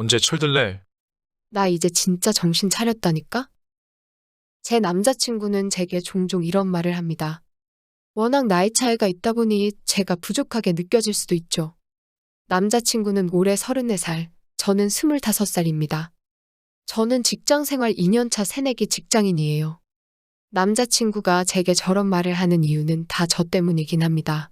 언제 철들래? 나 이제 진짜 정신 차렸다니까? 제 남자친구는 제게 종종 이런 말을 합니다. 워낙 나이 차이가 있다 보니 제가 부족하게 느껴질 수도 있죠. 남자친구는 올해 34살, 저는 25살입니다. 저는 직장 생활 2년차 새내기 직장인이에요. 남자친구가 제게 저런 말을 하는 이유는 다 저 때문이긴 합니다.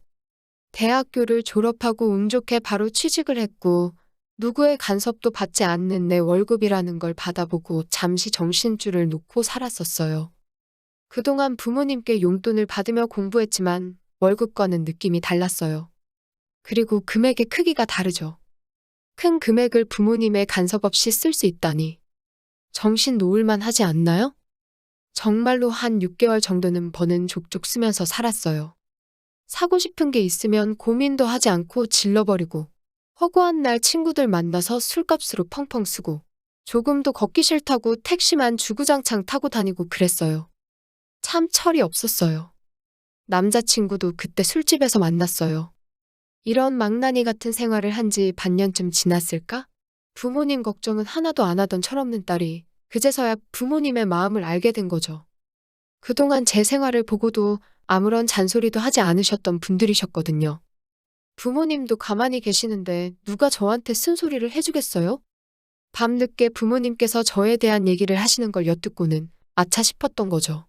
대학교를 졸업하고 운 좋게 바로 취직을 했고 누구의 간섭도 받지 않는 내 월급이라는 걸 받아보고 잠시 정신줄을 놓고 살았었어요. 그동안 부모님께 용돈을 받으며 공부했지만 월급과는 느낌이 달랐어요. 그리고 금액의 크기가 다르죠. 큰 금액을 부모님의 간섭 없이 쓸 수 있다니. 정신 놓을만 하지 않나요? 정말로 한 6개월 정도는 버는 족족 쓰면서 살았어요. 사고 싶은 게 있으면 고민도 하지 않고 질러버리고 허구한 날 친구들 만나서 술값으로 펑펑 쓰고 조금도 걷기 싫다고 택시만 주구장창 타고 다니고 그랬어요. 참 철이 없었어요. 남자친구도 그때 술집에서 만났어요. 이런 망나니 같은 생활을 한 지 반년쯤 지났을까? 부모님 걱정은 하나도 안 하던 철없는 딸이 그제서야 부모님의 마음을 알게 된 거죠. 그동안 제 생활을 보고도 아무런 잔소리도 하지 않으셨던 분들이셨거든요. 부모님도 가만히 계시는데 누가 저한테 쓴소리를 해주겠어요? 밤늦게 부모님께서 저에 대한 얘기를 하시는 걸 엿듣고는 아차 싶었던 거죠.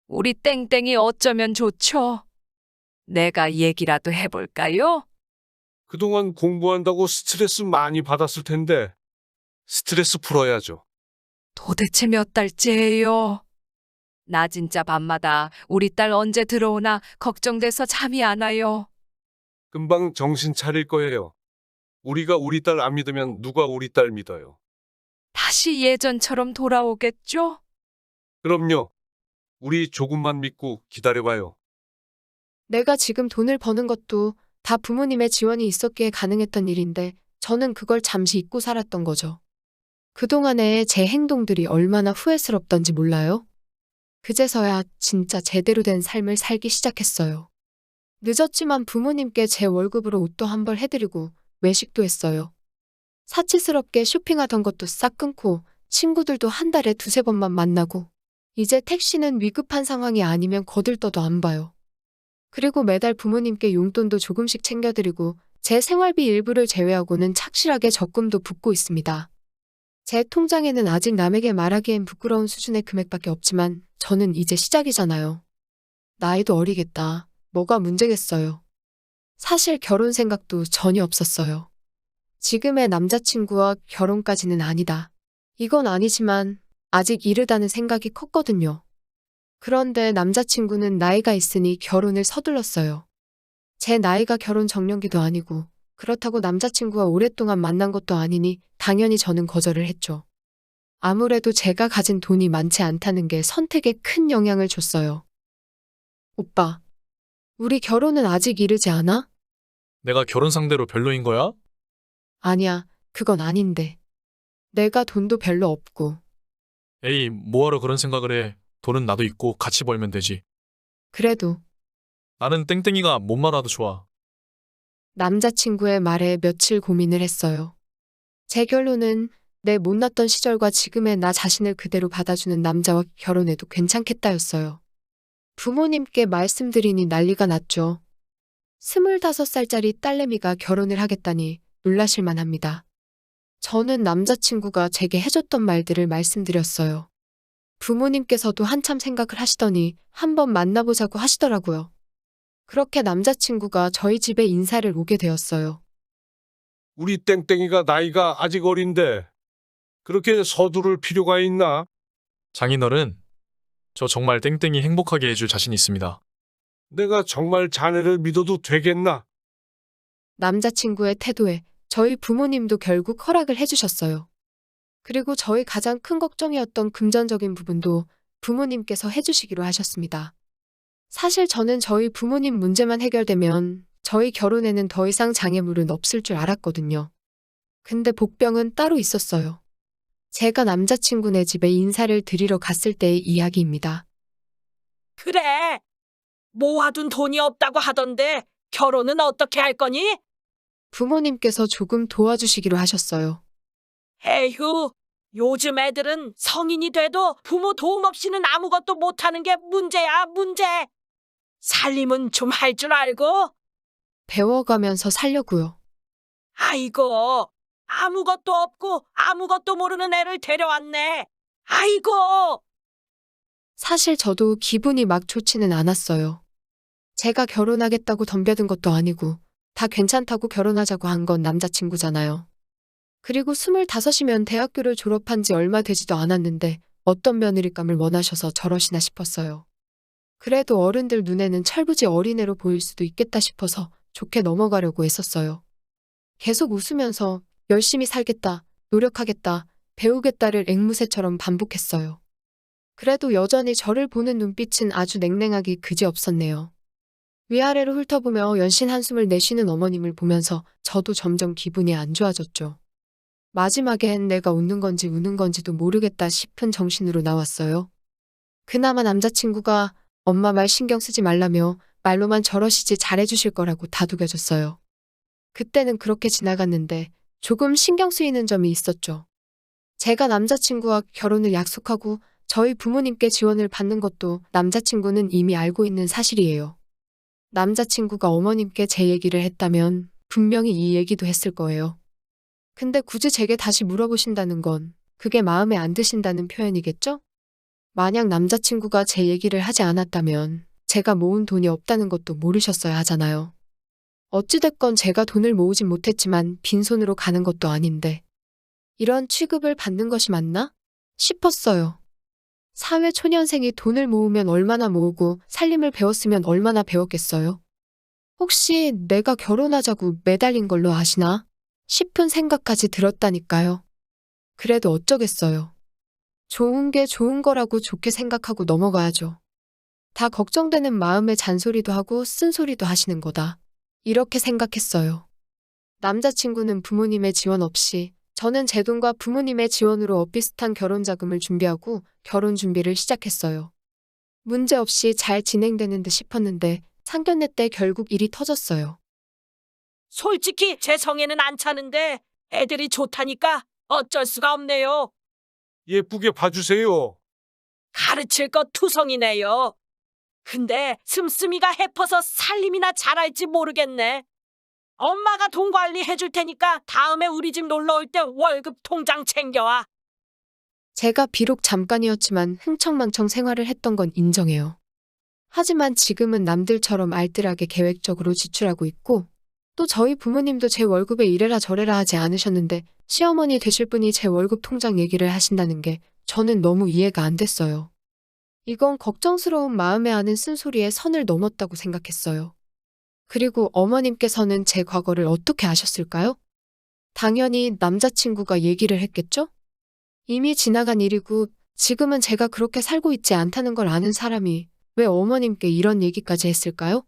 우리 땡땡이 어쩌면 좋죠? 내가 얘기라도 해볼까요? 그동안 공부한다고 스트레스 많이 받았을 텐데 스트레스 풀어야죠. 도대체 몇 달째예요? 나 진짜 밤마다 우리 딸 언제 들어오나 걱정돼서 잠이 안 와요. 금방 정신 차릴 거예요. 우리가 우리 딸 안 믿으면 누가 우리 딸 믿어요? 다시 예전처럼 돌아오겠죠? 그럼요. 우리 조금만 믿고 기다려봐요. 내가 지금 돈을 버는 것도 다 부모님의 지원이 있었기에 가능했던 일인데 저는 그걸 잠시 잊고 살았던 거죠. 그동안의 제 행동들이 얼마나 후회스럽던지 몰라요? 그제서야 진짜 제대로 된 삶을 살기 시작했어요. 늦었지만 부모님께 제 월급으로 옷도 한 벌 해드리고 외식도 했어요. 사치스럽게 쇼핑하던 것도 싹 끊고 친구들도 한 달에 두세 번만 만나고 이제 택시는 위급한 상황이 아니면 거들떠도 안 봐요. 그리고 매달 부모님께 용돈도 조금씩 챙겨드리고 제 생활비 일부를 제외하고는 착실하게 적금도 붓고 있습니다. 제 통장에는 아직 남에게 말하기엔 부끄러운 수준의 금액밖에 없지만 저는 이제 시작이잖아요. 나이도 어리겠다. 뭐가 문제겠어요. 사실 결혼 생각도 전혀 없었어요. 지금의 남자친구와 결혼까지는 아니다. 이건 아니지만 아직 이르다는 생각이 컸거든요. 그런데 남자친구는 나이가 있으니 결혼을 서둘렀어요. 제 나이가 결혼 정년기도 아니고 그렇다고 남자친구와 오랫동안 만난 것도 아니니 당연히 저는 거절을 했죠. 아무래도 제가 가진 돈이 많지 않다는 게 선택에 큰 영향을 줬어요. 오빠, 우리 결혼은 아직 이르지 않아? 내가 결혼 상대로 별로인 거야? 아니야, 그건 아닌데. 내가 돈도 별로 없고. 에이, 뭐하러 그런 생각을 해. 돈은 나도 있고 같이 벌면 되지. 그래도 나는 땡땡이가 뭔 말아도 좋아. 남자친구의 말에 며칠 고민을 했어요. 제 결론은 내 못났던 시절과 지금의 나 자신을 그대로 받아주는 남자와 결혼해도 괜찮겠다였어요. 부모님께 말씀드리니 난리가 났죠. 25살짜리 딸내미가 결혼을 하겠다니 놀라실만 합니다. 저는 남자친구가 제게 해줬던 말들을 말씀드렸어요. 부모님께서도 한참 생각을 하시더니 한번 만나보자고 하시더라고요. 그렇게 남자친구가 저희 집에 인사를 오게 되었어요. 우리 땡땡이가 나이가 아직 어린데 그렇게 서두를 필요가 있나? 장인어른, 저 정말 땡땡이 행복하게 해줄 자신 있습니다. 내가 정말 자네를 믿어도 되겠나? 남자친구의 태도에 저희 부모님도 결국 허락을 해주셨어요. 그리고 저희 가장 큰 걱정이었던 금전적인 부분도 부모님께서 해주시기로 하셨습니다. 사실 저는 저희 부모님 문제만 해결되면 저희 결혼에는 더 이상 장애물은 없을 줄 알았거든요. 근데 복병은 따로 있었어요. 제가 남자친구네 집에 인사를 드리러 갔을 때의 이야기입니다. 그래. 모아둔 돈이 없다고 하던데 결혼은 어떻게 할 거니? 부모님께서 조금 도와주시기로 하셨어요. 에휴, 요즘 애들은 성인이 돼도 부모 도움 없이는 아무것도 못하는 게 문제야, 문제. 살림은 좀 할 줄 알고? 배워가면서 살려고요. 아이고, 아무것도 없고 아무것도 모르는 애를 데려왔네. 아이고, 사실 저도 기분이 막 좋지는 않았어요. 제가 결혼하겠다고 덤벼든 것도 아니고 다 괜찮다고 결혼하자고 한 건 남자친구잖아요. 그리고 25이면 대학교를 졸업한 지 얼마 되지도 않았는데 어떤 며느리감을 원하셔서 저러시나 싶었어요. 그래도 어른들 눈에는 철부지 어린애로 보일 수도 있겠다 싶어서 좋게 넘어가려고 했었어요. 계속 웃으면서 열심히 살겠다, 노력하겠다, 배우겠다를 앵무새처럼 반복했어요. 그래도 여전히 저를 보는 눈빛은 아주 냉랭하기 그지없었네요. 위아래로 훑어보며 연신 한숨을 내쉬는 어머님을 보면서 저도 점점 기분이 안 좋아졌죠. 마지막엔 내가 웃는 건지 우는 건지도 모르겠다 싶은 정신으로 나왔어요. 그나마 남자친구가 엄마 말 신경 쓰지 말라며 말로만 저러시지 잘해주실 거라고 다독여줬어요. 그때는 그렇게 지나갔는데 조금 신경 쓰이는 점이 있었죠. 제가 남자친구와 결혼을 약속하고 저희 부모님께 지원을 받는 것도 남자친구는 이미 알고 있는 사실이에요. 남자친구가 어머님께 제 얘기를 했다면 분명히 이 얘기도 했을 거예요. 근데 굳이 제게 다시 물어보신다는 건 그게 마음에 안 드신다는 표현이겠죠? 만약 남자친구가 제 얘기를 하지 않았다면 제가 모은 돈이 없다는 것도 모르셨어야 하잖아요. 어찌됐건 제가 돈을 모으진 못했지만 빈손으로 가는 것도 아닌데 이런 취급을 받는 것이 맞나? 싶었어요. 사회 초년생이 돈을 모으면 얼마나 모으고 살림을 배웠으면 얼마나 배웠겠어요? 혹시 내가 결혼하자고 매달린 걸로 아시나? 싶은 생각까지 들었다니까요. 그래도 어쩌겠어요. 좋은 게 좋은 거라고 좋게 생각하고 넘어가야죠. 다 걱정되는 마음에 잔소리도 하고 쓴소리도 하시는 거다. 이렇게 생각했어요. 남자친구는 부모님의 지원 없이 저는 제 돈과 부모님의 지원으로 엇비슷한 결혼 자금을 준비하고 결혼 준비를 시작했어요. 문제없이 잘 진행되는 듯 싶었는데 상견례 때 결국 일이 터졌어요. 솔직히 제 성에는 안 차는데 애들이 좋다니까 어쩔 수가 없네요. 예쁘게 봐주세요. 가르칠 것 투성이네요. 근데 씀씀이가 해퍼서 살림이나 잘할지 모르겠네. 엄마가 돈 관리 해줄 테니까 다음에 우리 집 놀러 올 때 월급 통장 챙겨와. 제가 비록 잠깐이었지만 흥청망청 생활을 했던 건 인정해요. 하지만 지금은 남들처럼 알뜰하게 계획적으로 지출하고 있고 또 저희 부모님도 제 월급에 이래라 저래라 하지 않으셨는데 시어머니 되실 분이 제 월급 통장 얘기를 하신다는 게 저는 너무 이해가 안 됐어요. 이건 걱정스러운 마음에 하는 쓴소리에 선을 넘었다고 생각했어요. 그리고 어머님께서는 제 과거를 어떻게 아셨을까요? 당연히 남자친구가 얘기를 했겠죠? 이미 지나간 일이고 지금은 제가 그렇게 살고 있지 않다는 걸 아는 사람이 왜 어머님께 이런 얘기까지 했을까요?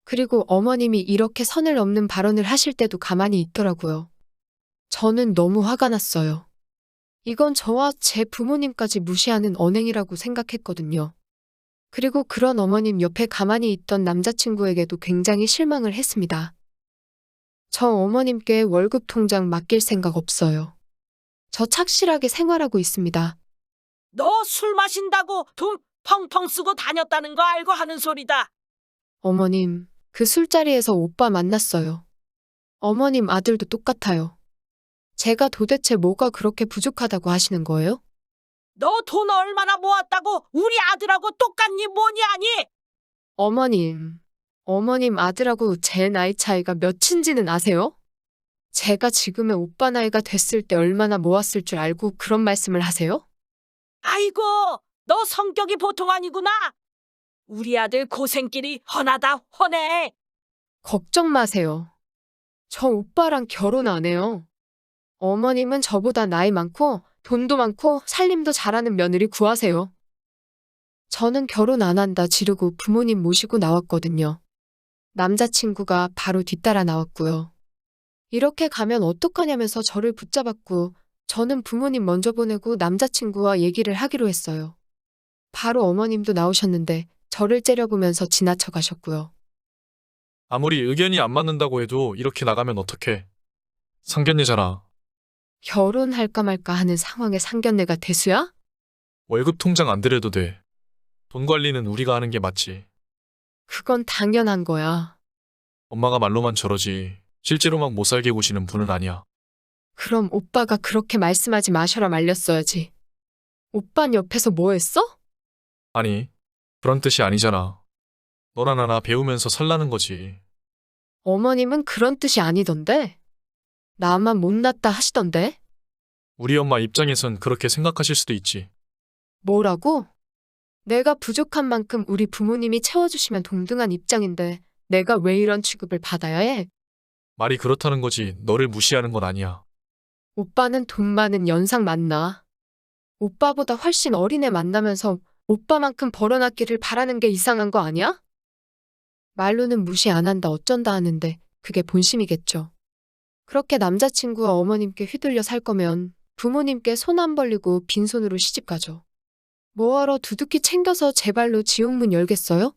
그리고 어머님이 이렇게 선을 넘는 발언을 하실 때도 가만히 있더라고요. 저는 너무 화가 났어요. 이건 저와 제 부모님까지 무시하는 언행이라고 생각했거든요. 그리고 그런 어머님 옆에 가만히 있던 남자친구에게도 굉장히 실망을 했습니다. 저 어머님께 월급 통장 맡길 생각 없어요. 저 착실하게 생활하고 있습니다. 너 술 마신다고 돈 펑펑 쓰고 다녔다는 거 알고 하는 소리다. 어머님, 그 술자리에서 오빠 만났어요. 어머님 아들도 똑같아요. 제가 도대체 뭐가 그렇게 부족하다고 하시는 거예요? 너 돈 얼마나 모았다고 우리 아들하고 똑같니 뭐니 아니? 어머님 아들하고 제 나이 차이가 몇인지는 아세요? 제가 지금의 오빠 나이가 됐을 때 얼마나 모았을 줄 알고 그런 말씀을 하세요? 아이고, 너 성격이 보통 아니구나. 우리 아들 고생길이 훤하다 훤해. 걱정 마세요. 저 오빠랑 결혼 안 해요. 어머님은 저보다 나이 많고 돈도 많고 살림도 잘하는 며느리 구하세요. 저는 결혼 안 한다 지르고 부모님 모시고 나왔거든요. 남자친구가 바로 뒤따라 나왔고요. 이렇게 가면 어떡하냐면서 저를 붙잡았고 저는 부모님 먼저 보내고 남자친구와 얘기를 하기로 했어요. 바로 어머님도 나오셨는데 저를 째려보면서 지나쳐 가셨고요. 아무리 의견이 안 맞는다고 해도 이렇게 나가면 어떡해. 상견례잖아. 결혼할까 말까 하는 상황에 상견례가 대수야? 월급 통장 안 들여도 돼. 돈 관리는 우리가 하는 게 맞지. 그건 당연한 거야. 엄마가 말로만 저러지. 실제로 막 못 살게 구시는 분은 아니야. 그럼 오빠가 그렇게 말씀하지 마셔라 말렸어야지. 오빤 옆에서 뭐 했어? 아니, 그런 뜻이 아니잖아. 너나 나나 배우면서 살라는 거지. 어머님은 그런 뜻이 아니던데. 나만 못났다 하시던데. 우리 엄마 입장에선 그렇게 생각하실 수도 있지. 뭐라고? 내가 부족한 만큼 우리 부모님이 채워주시면 동등한 입장인데 내가 왜 이런 취급을 받아야 해? 말이 그렇다는 거지 너를 무시하는 건 아니야. 오빠는 돈 많은 연상 만나. 오빠보다 훨씬 어린애 만나면서 오빠만큼 벌어놨기를 바라는 게 이상한 거 아니야? 말로는 무시 안 한다 어쩐다 하는데 그게 본심이겠죠. 그렇게 남자친구와 어머님께 휘둘려 살 거면 부모님께 손 안 벌리고 빈손으로 시집 가죠. 뭐하러 두둑히 챙겨서 제 발로 지옥문 열겠어요?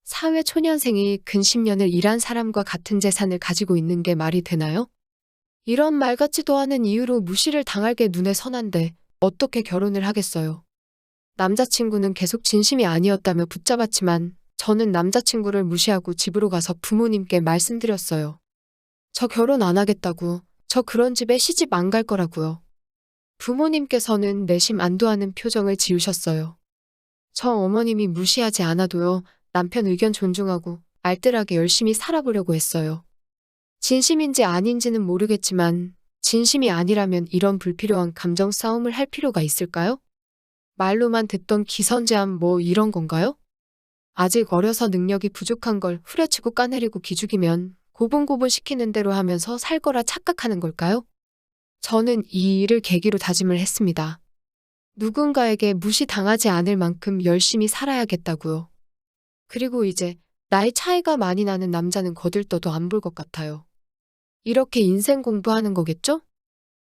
사회 초년생이 근 10년을 일한 사람과 같은 재산을 가지고 있는 게 말이 되나요? 이런 말 같지도 않은 이유로 무시를 당할 게 눈에 선한데 어떻게 결혼을 하겠어요? 남자친구는 계속 진심이 아니었다며 붙잡았지만 저는 남자친구를 무시하고 집으로 가서 부모님께 말씀드렸어요. 저 결혼 안 하겠다고, 저 그런 집에 시집 안 갈 거라고요. 부모님께서는 내심 안도하는 표정을 지으셨어요. 저 어머님이 무시하지 않아도요, 남편 의견 존중하고 알뜰하게 열심히 살아보려고 했어요. 진심인지 아닌지는 모르겠지만 진심이 아니라면 이런 불필요한 감정 싸움을 할 필요가 있을까요? 말로만 듣던 기선제압 뭐 이런 건가요? 아직 어려서 능력이 부족한 걸 후려치고 까내리고 기죽이면 고분고분 시키는 대로 하면서 살 거라 착각하는 걸까요? 저는 이 일을 계기로 다짐을 했습니다. 누군가에게 무시당하지 않을 만큼 열심히 살아야겠다고요. 그리고 이제 나이 차이가 많이 나는 남자는 거들떠도 안 볼 것 같아요. 이렇게 인생 공부하는 거겠죠?